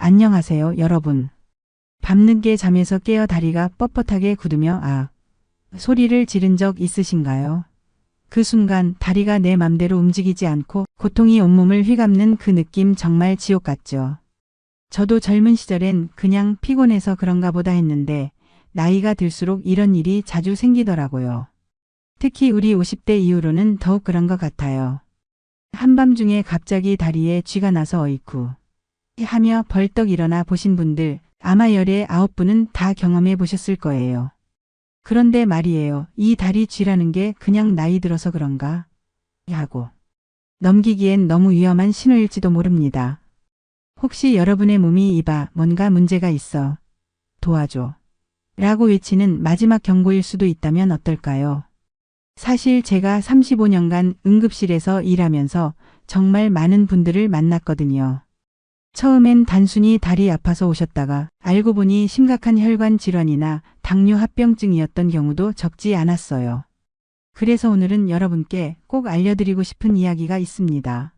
안녕하세요, 여러분. 밤늦게 잠에서 깨어 다리가 뻣뻣하게 굳으며 소리를 지른 적 있으신가요? 그 순간 다리가 내 맘대로 움직이지 않고 고통이 온몸을 휘감는 그 느낌 정말 지옥 같죠. 저도 젊은 시절엔 그냥 피곤해서 그런가 보다 했는데 나이가 들수록 이런 일이 자주 생기더라고요. 특히 우리 50대 이후로는 더욱 그런 것 같아요. 한밤중에 갑자기 다리에 쥐가 나서 어이쿠 하며 벌떡 일어나 보신 분들 아마 열의 9분은 다 경험해 보셨을 거예요. 그런데 말이에요. 이 다리 쥐라는 게 그냥 나이 들어서 그런가? 하고 넘기기엔 너무 위험한 신호일지도 모릅니다. 혹시 여러분의 몸이 이봐 뭔가 문제가 있어. 도와줘. 라고 외치는 마지막 경고일 수도 있다면 어떨까요? 사실 제가 35년간 응급실에서 일하면서 정말 많은 분들을 만났거든요. 처음엔 단순히 다리 아파서 오셨다가 알고 보니 심각한 혈관 질환이나 당뇨 합병증이었던 경우도 적지 않았어요. 그래서 오늘은 여러분께 꼭 알려드리고 싶은 이야기가 있습니다.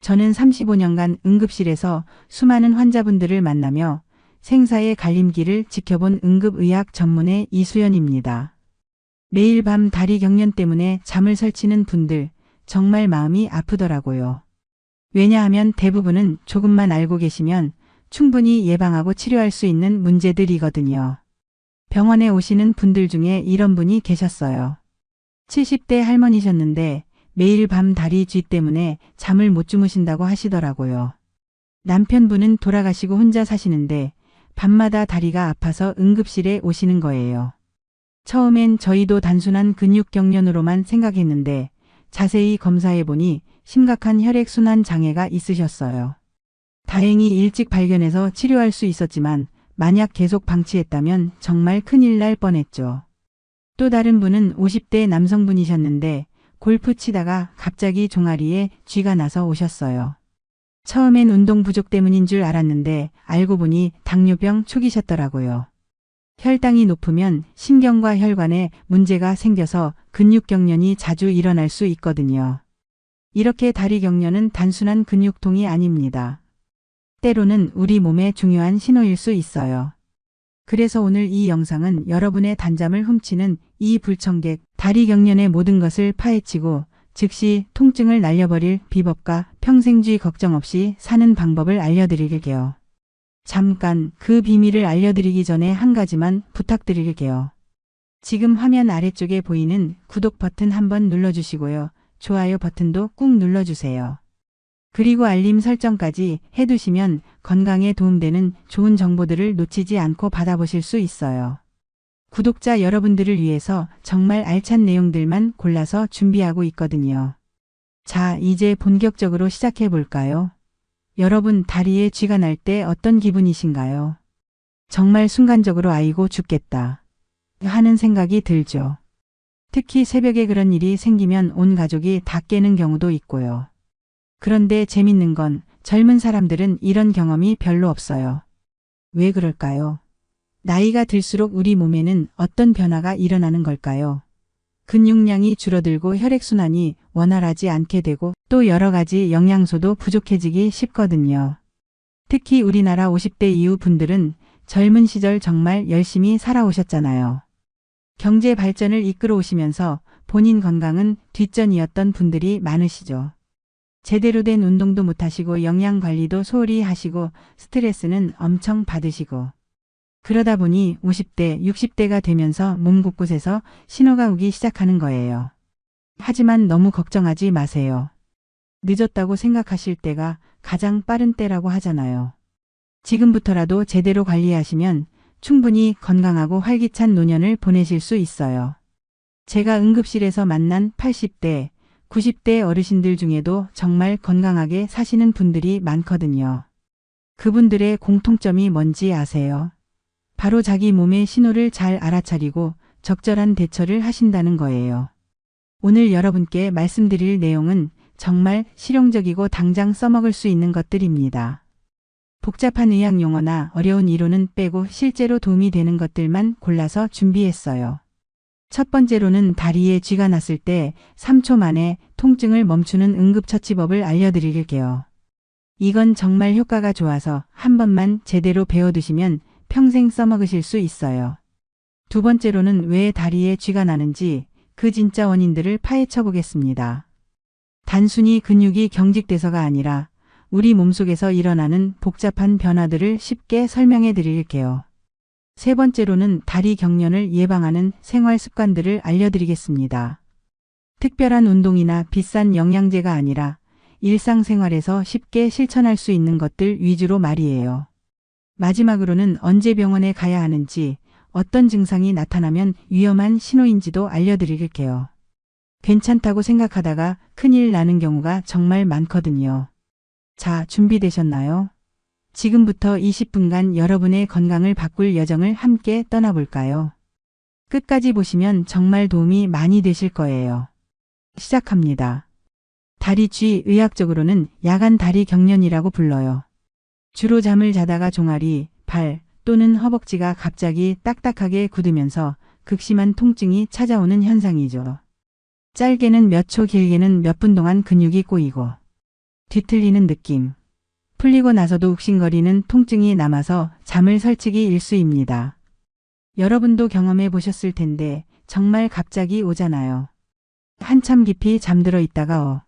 저는 35년간 응급실에서 수많은 환자분들을 만나며 생사의 갈림길을 지켜본 응급의학 전문의 이수연입니다. 매일 밤 다리 경련 때문에 잠을 설치는 분들 정말 마음이 아프더라고요. 왜냐하면 대부분은 조금만 알고 계시면 충분히 예방하고 치료할 수 있는 문제들이거든요. 병원에 오시는 분들 중에 이런 분이 계셨어요. 70대 할머니셨는데 매일 밤 다리 쥐 때문에 잠을 못 주무신다고 하시더라고요. 남편분은 돌아가시고 혼자 사시는데 밤마다 다리가 아파서 응급실에 오시는 거예요. 처음엔 저희도 단순한 근육 경련으로만 생각했는데 자세히 검사해보니 심각한 혈액순환 장애가 있으셨어요. 다행히 일찍 발견해서 치료할 수 있었지만 만약 계속 방치했다면 정말 큰일 날 뻔했죠. 또 다른 분은 50대 남성분이셨는데 골프 치다가 갑자기 종아리에 쥐가 나서 오셨어요. 처음엔 운동 부족 때문인 줄 알았는데 알고 보니 당뇨병 초기셨더라고요. 혈당이 높으면 신경과 혈관에 문제가 생겨서 근육경련이 자주 일어날 수 있거든요. 이렇게 다리 경련은 단순한 근육통이 아닙니다. 때로는 우리 몸의 중요한 신호일 수 있어요. 그래서 오늘 이 영상은 여러분의 단잠을 훔치는 이 불청객 다리 경련의 모든 것을 파헤치고 즉시 통증을 날려버릴 비법과 평생쥐 걱정 없이 사는 방법을 알려드릴게요. 잠깐 그 비밀을 알려드리기 전에 한 가지만 부탁드릴게요. 지금 화면 아래쪽에 보이는 구독 버튼 한번 눌러주시고요. 좋아요 버튼도 꾹 눌러주세요. 그리고 알림 설정까지 해두시면 건강에 도움되는 좋은 정보들을 놓치지 않고 받아보실 수 있어요. 구독자 여러분들을 위해서 정말 알찬 내용들만 골라서 준비하고 있거든요. 자, 이제 본격적으로 시작해 볼까요? 여러분 다리에 쥐가 날 때 어떤 기분이신가요? 정말 순간적으로 아이고 죽겠다 하는 생각이 들죠. 특히 새벽에 그런 일이 생기면 온 가족이 다 깨는 경우도 있고요. 그런데 재밌는 건 젊은 사람들은 이런 경험이 별로 없어요. 왜 그럴까요? 나이가 들수록 우리 몸에는 어떤 변화가 일어나는 걸까요? 근육량이 줄어들고 혈액순환이 원활하지 않게 되고 또 여러 가지 영양소도 부족해지기 쉽거든요. 특히 우리나라 50대 이후 분들은 젊은 시절 정말 열심히 살아오셨잖아요. 경제 발전을 이끌어 오시면서 본인 건강은 뒷전이었던 분들이 많으시죠. 제대로 된 운동도 못하시고 영양 관리도 소홀히 하시고 스트레스는 엄청 받으시고 그러다 보니 50대, 60대가 되면서 몸 곳곳에서 신호가 오기 시작하는 거예요. 하지만 너무 걱정하지 마세요. 늦었다고 생각하실 때가 가장 빠른 때라고 하잖아요. 지금부터라도 제대로 관리하시면 충분히 건강하고 활기찬 노년을 보내실 수 있어요. 제가 응급실에서 만난 80대, 90대 어르신들 중에도 정말 건강하게 사시는 분들이 많거든요. 그분들의 공통점이 뭔지 아세요? 바로 자기 몸의 신호를 잘 알아차리고 적절한 대처를 하신다는 거예요. 오늘 여러분께 말씀드릴 내용은 정말 실용적이고 당장 써먹을 수 있는 것들입니다. 복잡한 의학 용어나 어려운 이론은 빼고 실제로 도움이 되는 것들만 골라서 준비했어요. 첫 번째로는 다리에 쥐가 났을 때 3초 만에 통증을 멈추는 응급처치법을 알려드릴게요. 이건 정말 효과가 좋아서 한 번만 제대로 배워두시면 평생 써먹으실 수 있어요. 두 번째로는 왜 다리에 쥐가 나는지 그 진짜 원인들을 파헤쳐 보겠습니다. 단순히 근육이 경직돼서가 아니라 우리 몸속에서 일어나는 복잡한 변화들을 쉽게 설명해 드릴게요. 세 번째로는 다리 경련을 예방하는 생활 습관들을 알려드리겠습니다. 특별한 운동이나 비싼 영양제가 아니라 일상생활에서 쉽게 실천할 수 있는 것들 위주로 말이에요. 마지막으로는 언제 병원에 가야 하는지, 어떤 증상이 나타나면 위험한 신호인지도 알려드릴게요. 괜찮다고 생각하다가 큰일 나는 경우가 정말 많거든요. 자, 준비되셨나요? 지금부터 20분간 여러분의 건강을 바꿀 여정을 함께 떠나볼까요? 끝까지 보시면 정말 도움이 많이 되실 거예요. 시작합니다. 다리쥐, 의학적으로는 야간 다리 경련이라고 불러요. 주로 잠을 자다가 종아리, 발 또는 허벅지가 갑자기 딱딱하게 굳으면서 극심한 통증이 찾아오는 현상이죠. 짧게는 몇 초, 길게는 몇 분 동안 근육이 꼬이고 뒤틀리는 느낌, 풀리고 나서도 욱신거리는 통증이 남아서 잠을 설치기 일쑤입니다. 여러분도 경험해 보셨을 텐데 정말 갑자기 오잖아요. 한참 깊이 잠들어 있다가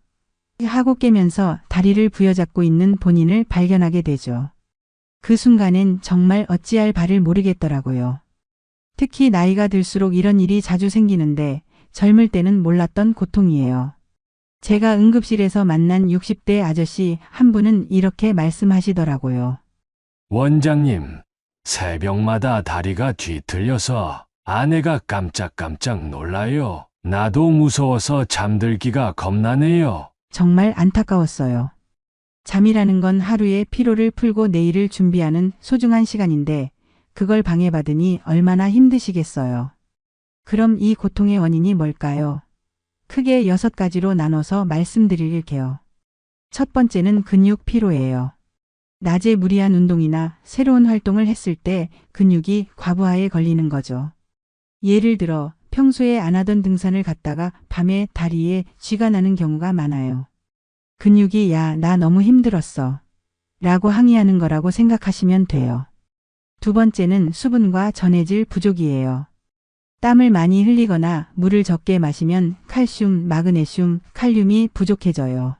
하고 깨면서 다리를 부여잡고 있는 본인을 발견하게 되죠. 그 순간엔 정말 어찌할 바를 모르겠더라고요. 특히 나이가 들수록 이런 일이 자주 생기는데 젊을 때는 몰랐던 고통이에요. 제가 응급실에서 만난 60대 아저씨 한 분은 이렇게 말씀하시더라고요. 원장님, 새벽마다 다리가 뒤틀려서 아내가 깜짝깜짝 놀라요. 나도 무서워서 잠들기가 겁나네요. 정말 안타까웠어요. 잠이라는 건 하루의 피로를 풀고 내일을 준비하는 소중한 시간인데 그걸 방해받으니 얼마나 힘드시겠어요. 그럼 이 고통의 원인이 뭘까요? 크게 6가지로 나눠서 말씀드릴게요. 첫 번째는 근육 피로예요. 낮에 무리한 운동이나 새로운 활동을 했을 때 근육이 과부하에 걸리는 거죠. 예를 들어 평소에 안 하던 등산을 갔다가 밤에 다리에 쥐가 나는 경우가 많아요. 근육이 야, 나 너무 힘들었어 라고 항의하는 거라고 생각하시면 돼요. 두 번째는 수분과 전해질 부족이에요. 땀을 많이 흘리거나 물을 적게 마시면 칼슘, 마그네슘, 칼륨이 부족해져요.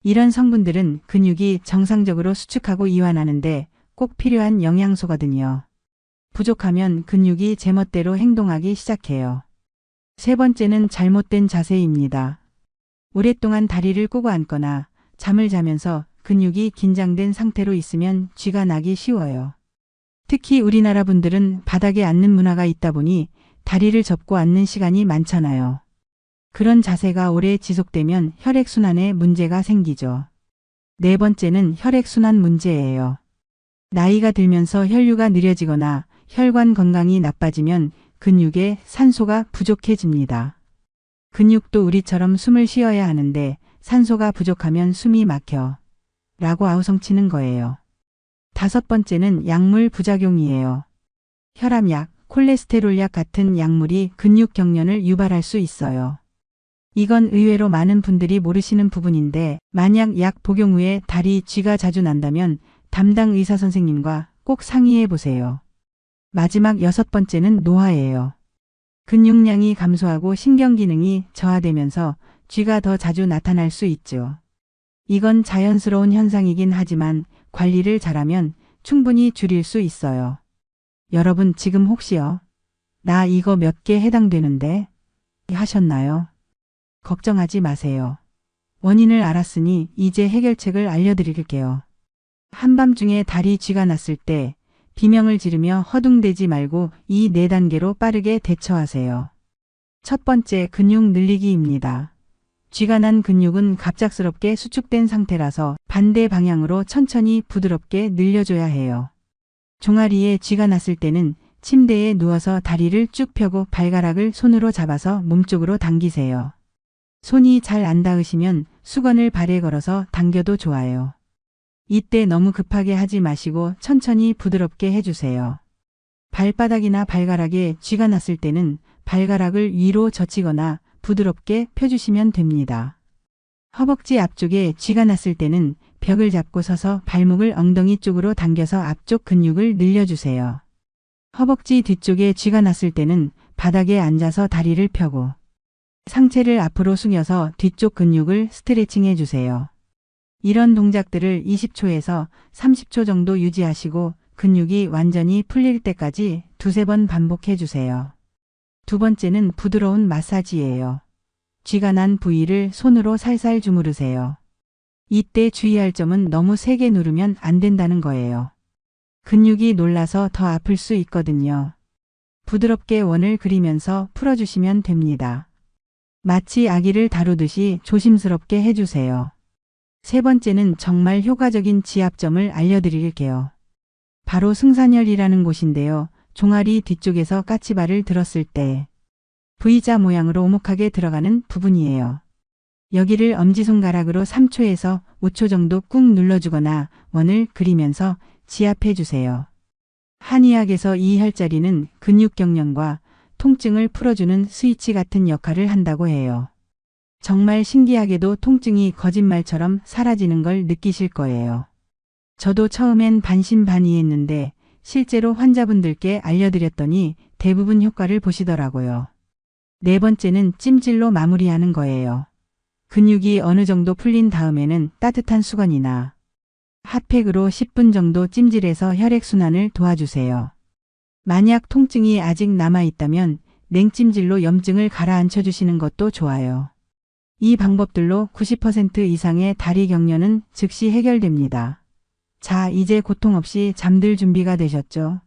이런 성분들은 근육이 정상적으로 수축하고 이완하는데 꼭 필요한 영양소거든요. 부족하면 근육이 제멋대로 행동하기 시작해요. 세 번째는 잘못된 자세입니다. 오랫동안 다리를 꼬고 앉거나 잠을 자면서 근육이 긴장된 상태로 있으면 쥐가 나기 쉬워요. 특히 우리나라 분들은 바닥에 앉는 문화가 있다 보니 다리를 접고 앉는 시간이 많잖아요. 그런 자세가 오래 지속되면 혈액순환에 문제가 생기죠. 네 번째는 혈액순환 문제예요. 나이가 들면서 혈류가 느려지거나 혈관 건강이 나빠지면 근육에 산소가 부족해집니다. 근육도 우리처럼 숨을 쉬어야 하는데 산소가 부족하면 숨이 막혀 라고 아우성치는 거예요. 다섯 번째는 약물 부작용이에요. 혈압약, 콜레스테롤약 같은 약물이 근육 경련을 유발할 수 있어요. 이건 의외로 많은 분들이 모르시는 부분인데 만약 약 복용 후에 다리 쥐가 자주 난다면 담당 의사 선생님과 꼭 상의해 보세요. 마지막 6번째는 노화예요. 근육량이 감소하고 신경 기능이 저하되면서 쥐가 더 자주 나타날 수 있죠. 이건 자연스러운 현상이긴 하지만 관리를 잘하면 충분히 줄일 수 있어요. 여러분 지금 혹시요? 나 이거 몇 개 해당되는데? 하셨나요? 걱정하지 마세요. 원인을 알았으니 이제 해결책을 알려드릴게요. 한밤중에 다리 쥐가 났을 때 비명을 지르며 허둥대지 말고 이 4단계로 빠르게 대처하세요. 첫 번째, 근육 늘리기입니다. 쥐가 난 근육은 갑작스럽게 수축된 상태라서 반대 방향으로 천천히 부드럽게 늘려줘야 해요. 종아리에 쥐가 났을 때는 침대에 누워서 다리를 쭉 펴고 발가락을 손으로 잡아서 몸쪽으로 당기세요. 손이 잘 안 닿으시면 수건을 발에 걸어서 당겨도 좋아요. 이때 너무 급하게 하지 마시고 천천히 부드럽게 해주세요. 발바닥이나 발가락에 쥐가 났을 때는 발가락을 위로 젖히거나 부드럽게 펴주시면 됩니다. 허벅지 앞쪽에 쥐가 났을 때는 벽을 잡고 서서 발목을 엉덩이 쪽으로 당겨서 앞쪽 근육을 늘려주세요. 허벅지 뒤쪽에 쥐가 났을 때는 바닥에 앉아서 다리를 펴고 상체를 앞으로 숙여서 뒤쪽 근육을 스트레칭 해주세요. 이런 동작들을 20초에서 30초 정도 유지하시고 근육이 완전히 풀릴 때까지 두세 번 반복해 주세요. 두 번째는 부드러운 마사지예요. 쥐가 난 부위를 손으로 살살 주무르세요. 이때 주의할 점은 너무 세게 누르면 안 된다는 거예요. 근육이 놀라서 더 아플 수 있거든요. 부드럽게 원을 그리면서 풀어주시면 됩니다. 마치 아기를 다루듯이 조심스럽게 해주세요. 세 번째는 정말 효과적인 지압점을 알려드릴게요. 바로 승산혈이라는 곳인데요. 종아리 뒤쪽에서 까치발을 들었을 때 V자 모양으로 오목하게 들어가는 부분이에요. 여기를 엄지손가락으로 3초에서 5초 정도 꾹 눌러주거나 원을 그리면서 지압해 주세요. 한의학에서 이 혈자리는 근육 경련과 통증을 풀어주는 스위치 같은 역할을 한다고 해요. 정말 신기하게도 통증이 거짓말처럼 사라지는 걸 느끼실 거예요. 저도 처음엔 반신반의했는데 실제로 환자분들께 알려드렸더니 대부분 효과를 보시더라고요. 네 번째는 찜질로 마무리하는 거예요. 근육이 어느 정도 풀린 다음에는 따뜻한 수건이나 핫팩으로 10분 정도 찜질해서 혈액순환을 도와주세요. 만약 통증이 아직 남아있다면 냉찜질로 염증을 가라앉혀 주시는 것도 좋아요. 이 방법들로 90% 이상의 다리 경련은 즉시 해결됩니다. 자, 이제 고통 없이 잠들 준비가 되셨죠?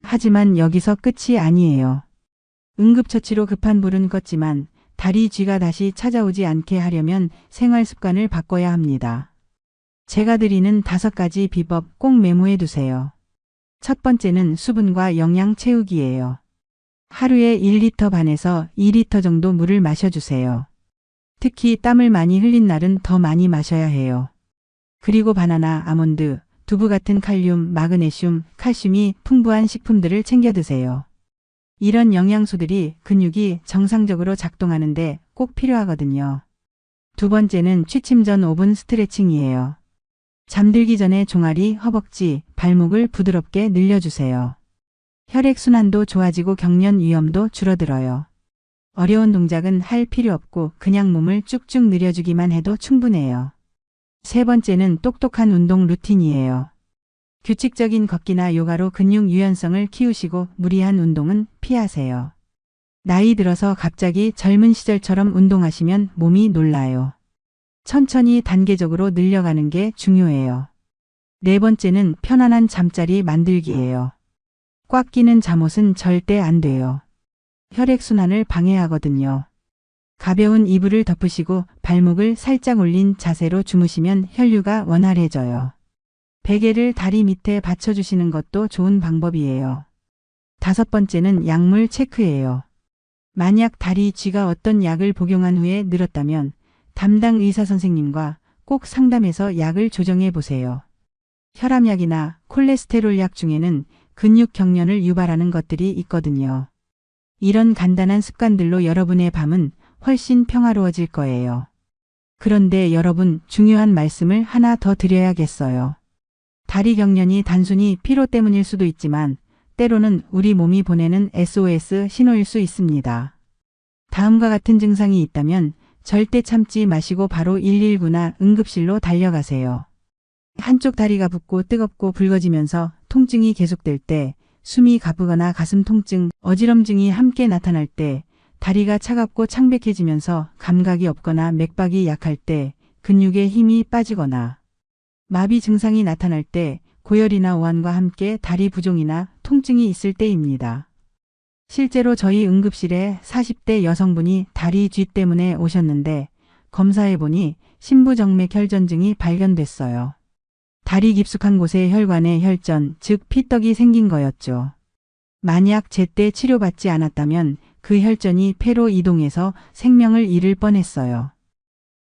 하지만 여기서 끝이 아니에요. 응급처치로 급한 불은 껐지만 다리 쥐가 다시 찾아오지 않게 하려면 생활 습관을 바꿔야 합니다. 제가 드리는 5가지 비법 꼭 메모해 두세요. 첫 번째는 수분과 영양 채우기예요. 하루에 1리터 반에서 2리터 정도 물을 마셔주세요. 특히 땀을 많이 흘린 날은 더 많이 마셔야 해요. 그리고 바나나, 아몬드, 두부 같은 칼륨, 마그네슘, 칼슘이 풍부한 식품들을 챙겨 드세요. 이런 영양소들이 근육이 정상적으로 작동하는데 꼭 필요하거든요. 두 번째는 취침 전 5분 스트레칭이에요. 잠들기 전에 종아리, 허벅지, 발목을 부드럽게 늘려주세요. 혈액순환도 좋아지고 경련 위험도 줄어들어요. 어려운 동작은 할 필요 없고 그냥 몸을 쭉쭉 늘려주기만 해도 충분해요. 세 번째는 똑똑한 운동 루틴이에요. 규칙적인 걷기나 요가로 근육 유연성을 키우시고 무리한 운동은 피하세요. 나이 들어서 갑자기 젊은 시절처럼 운동하시면 몸이 놀라요. 천천히 단계적으로 늘려가는 게 중요해요. 네 번째는 편안한 잠자리 만들기예요. 꽉 끼는 잠옷은 절대 안 돼요. 혈액순환을 방해하거든요. 가벼운 이불을 덮으시고 발목을 살짝 올린 자세로 주무시면 혈류가 원활해져요. 베개를 다리 밑에 받쳐주시는 것도 좋은 방법이에요. 다섯 번째는 약물 체크예요. 만약 다리 쥐가 어떤 약을 복용한 후에 늘었다면 담당 의사 선생님과 꼭 상담해서 약을 조정해 보세요. 혈압약이나 콜레스테롤 약 중에는 근육 경련을 유발하는 것들이 있거든요. 이런 간단한 습관들로 여러분의 밤은 훨씬 평화로워질 거예요. 그런데 여러분, 중요한 말씀을 하나 더 드려야겠어요. 다리 경련이 단순히 피로 때문일 수도 있지만 때로는 우리 몸이 보내는 SOS 신호일 수 있습니다. 다음과 같은 증상이 있다면 절대 참지 마시고 바로 119나 응급실로 달려가세요. 한쪽 다리가 붓고 뜨겁고 붉어지면서 통증이 계속될 때, 숨이 가쁘거나 가슴 통증, 어지럼증이 함께 나타날 때, 다리가 차갑고 창백해지면서 감각이 없거나 맥박이 약할 때, 근육에 힘이 빠지거나 마비 증상이 나타날 때, 고열이나 오한과 함께 다리 부종이나 통증이 있을 때입니다. 실제로 저희 응급실에 40대 여성분이 다리 쥐 때문에 오셨는데 검사해보니 심부정맥 혈전증이 발견됐어요. 다리 깊숙한 곳에 혈관에 혈전, 즉 피떡이 생긴 거였죠. 만약 제때 치료받지 않았다면 그 혈전이 폐로 이동해서 생명을 잃을 뻔했어요.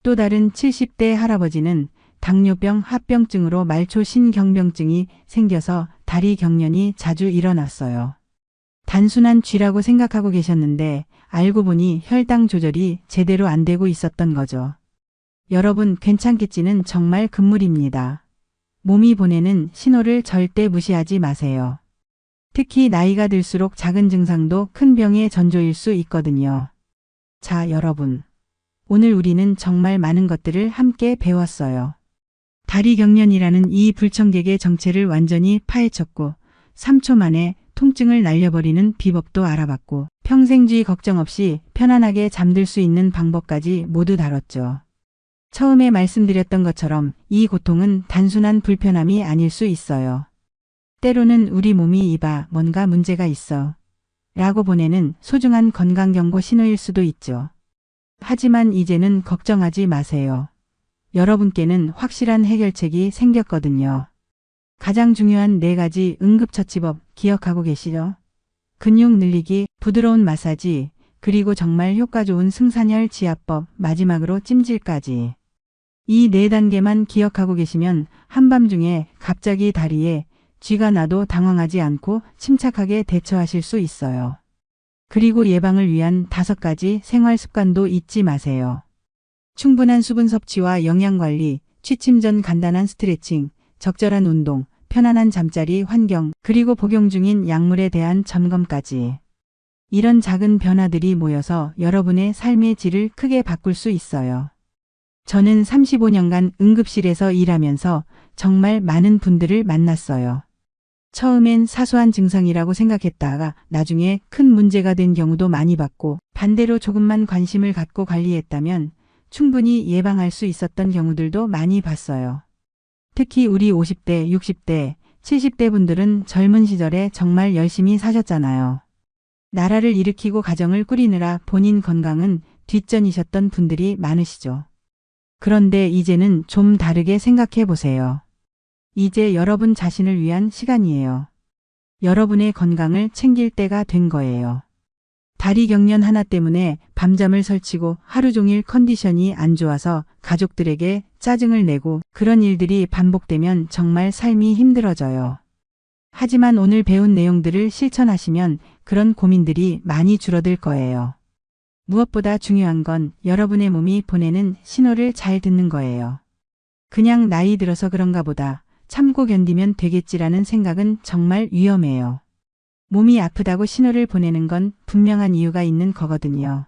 또 다른 70대 할아버지는 당뇨병 합병증으로 말초 신경병증이 생겨서 다리 경련이 자주 일어났어요. 단순한 쥐라고 생각하고 계셨는데 알고 보니 혈당 조절이 제대로 안 되고 있었던 거죠. 여러분 괜찮겠지는 정말 금물입니다. 몸이 보내는 신호를 절대 무시하지 마세요. 특히 나이가 들수록 작은 증상도 큰 병의 전조일 수 있거든요. 자, 여러분. 오늘 우리는 정말 많은 것들을 함께 배웠어요. 다리경련이라는 이 불청객의 정체를 완전히 파헤쳤고 3초 만에 통증을 날려버리는 비법도 알아봤고 평생주의 걱정 없이 편안하게 잠들 수 있는 방법까지 모두 다뤘죠. 처음에 말씀드렸던 것처럼 이 고통은 단순한 불편함이 아닐 수 있어요. 때로는 우리 몸이 이봐 뭔가 문제가 있어 라고 보내는 소중한 건강경고 신호일 수도 있죠. 하지만 이제는 걱정하지 마세요. 여러분께는 확실한 해결책이 생겼거든요. 가장 중요한 4가지 응급처치법 기억하고 계시죠? 근육 늘리기, 부드러운 마사지, 그리고 정말 효과 좋은 승산혈 지압법, 마지막으로 찜질까지. 이 4단계만 기억하고 계시면 한밤중에 갑자기 다리에 쥐가 나도 당황하지 않고 침착하게 대처하실 수 있어요. 그리고 예방을 위한 5가지 생활 습관도 잊지 마세요. 충분한 수분 섭취와 영양관리, 취침 전 간단한 스트레칭, 적절한 운동, 편안한 잠자리 환경, 그리고 복용 중인 약물에 대한 점검까지. 이런 작은 변화들이 모여서 여러분의 삶의 질을 크게 바꿀 수 있어요. 저는 35년간 응급실에서 일하면서 정말 많은 분들을 만났어요. 처음엔 사소한 증상이라고 생각했다가 나중에 큰 문제가 된 경우도 많이 봤고 반대로 조금만 관심을 갖고 관리했다면 충분히 예방할 수 있었던 경우들도 많이 봤어요. 특히 우리 50대, 60대, 70대 분들은 젊은 시절에 정말 열심히 사셨잖아요. 나라를 일으키고 가정을 꾸리느라 본인 건강은 뒷전이셨던 분들이 많으시죠. 그런데 이제는 좀 다르게 생각해 보세요. 이제 여러분 자신을 위한 시간이에요. 여러분의 건강을 챙길 때가 된 거예요. 다리 경련 하나 때문에 밤잠을 설치고 하루 종일 컨디션이 안 좋아서 가족들에게 짜증을 내고 그런 일들이 반복되면 정말 삶이 힘들어져요. 하지만 오늘 배운 내용들을 실천하시면 그런 고민들이 많이 줄어들 거예요. 무엇보다 중요한 건 여러분의 몸이 보내는 신호를 잘 듣는 거예요. 그냥 나이 들어서 그런가 보다 참고 견디면 되겠지라는 생각은 정말 위험해요. 몸이 아프다고 신호를 보내는 건 분명한 이유가 있는 거거든요.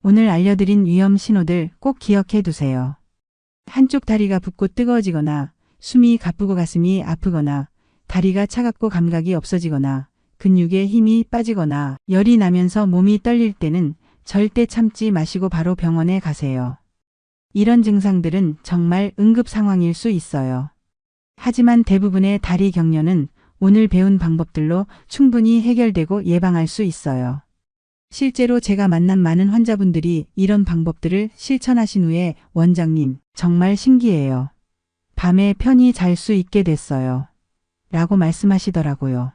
오늘 알려드린 위험 신호들 꼭 기억해 두세요. 한쪽 다리가 붓고 뜨거워지거나 숨이 가쁘고 가슴이 아프거나 다리가 차갑고 감각이 없어지거나 근육에 힘이 빠지거나 열이 나면서 몸이 떨릴 때는 절대 참지 마시고 바로 병원에 가세요. 이런 증상들은 정말 응급 상황일 수 있어요. 하지만 대부분의 다리 경련은 오늘 배운 방법들로 충분히 해결되고 예방할 수 있어요. 실제로 제가 만난 많은 환자분들이 이런 방법들을 실천하신 후에 원장님, 정말 신기해요. 밤에 편히 잘 수 있게 됐어요. 라고 말씀하시더라고요.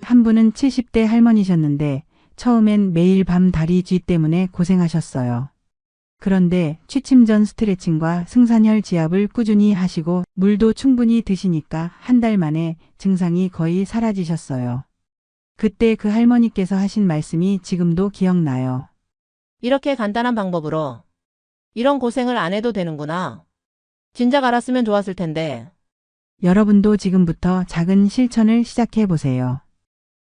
한 분은 70대 할머니셨는데 처음엔 매일 밤 다리 쥐 때문에 고생하셨어요. 그런데 취침 전 스트레칭과 승산혈 지압을 꾸준히 하시고 물도 충분히 드시니까 한 달 만에 증상이 거의 사라지셨어요. 그때 그 할머니께서 하신 말씀이 지금도 기억나요. 이렇게 간단한 방법으로 이런 고생을 안 해도 되는구나. 진작 알았으면 좋았을 텐데. 여러분도 지금부터 작은 실천을 시작해 보세요.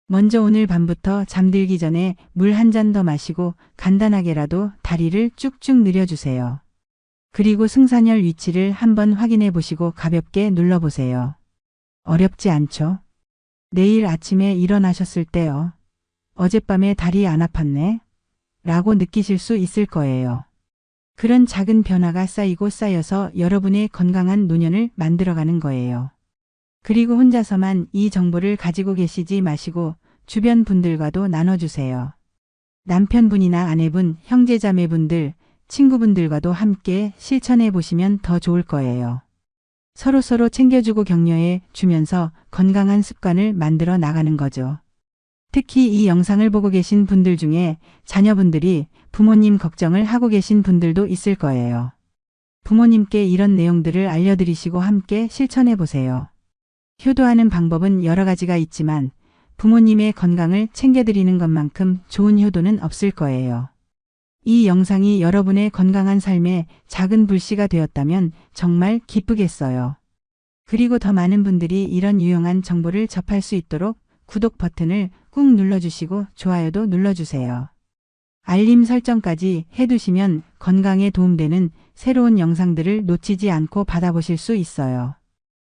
먼저 오늘 밤부터 잠들기 전에 물 한 잔 더 마시고 간단하게라도 다리를 쭉쭉 늘려주세요. 그리고 승산혈 위치를 한번 확인해 보시고 가볍게 눌러보세요. 어렵지 않죠? 내일 아침에 일어나셨을 때요. 어젯밤에 다리 안 아팠네? 라고 느끼실 수 있을 거예요. 그런 작은 변화가 쌓이고 쌓여서 여러분의 건강한 노년을 만들어가는 거예요. 그리고 혼자서만 이 정보를 가지고 계시지 마시고 주변 분들과도 나눠주세요. 남편분이나 아내분, 형제자매분들, 친구분들과도 함께 실천해 보시면 더 좋을 거예요. 서로서로 챙겨주고 격려해 주면서 건강한 습관을 만들어 나가는 거죠. 특히 이 영상을 보고 계신 분들 중에 자녀분들이 부모님 걱정을 하고 계신 분들도 있을 거예요. 부모님께 이런 내용들을 알려드리시고 함께 실천해 보세요. 효도하는 방법은 여러 가지가 있지만 부모님의 건강을 챙겨드리는 것만큼 좋은 효도는 없을 거예요. 이 영상이 여러분의 건강한 삶에 작은 불씨가 되었다면 정말 기쁘겠어요. 그리고 더 많은 분들이 이런 유용한 정보를 접할 수 있도록 구독 버튼을 꾹 눌러주시고 좋아요도 눌러주세요. 알림 설정까지 해두시면 건강에 도움되는 새로운 영상들을 놓치지 않고 받아보실 수 있어요.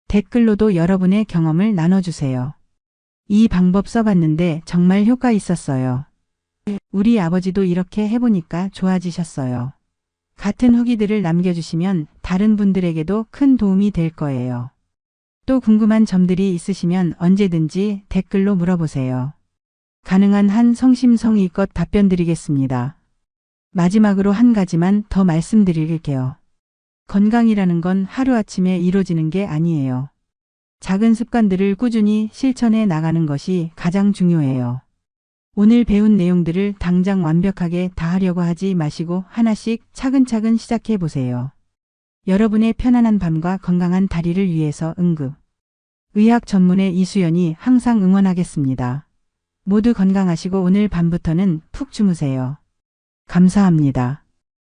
댓글로도 여러분의 경험을 나눠주세요. 이 방법 써봤는데 정말 효과 있었어요. 우리 아버지도 이렇게 해보니까 좋아지셨어요. 같은 후기들을 남겨주시면 다른 분들에게도 큰 도움이 될 거예요. 또 궁금한 점들이 있으시면 언제든지 댓글로 물어보세요. 가능한 한 성심성의껏 답변 드리겠습니다. 마지막으로 한 가지만 더 말씀드릴게요. 건강이라는 건 하루아침에 이루어지는 게 아니에요. 작은 습관들을 꾸준히 실천해 나가는 것이 가장 중요해요. 오늘 배운 내용들을 당장 완벽하게 다 하려고 하지 마시고 하나씩 차근차근 시작해 보세요. 여러분의 편안한 밤과 건강한 다리를 위해서 응급 의학 전문의 이수연이 항상 응원하겠습니다. 모두 건강하시고 오늘 밤부터는 푹 주무세요. 감사합니다.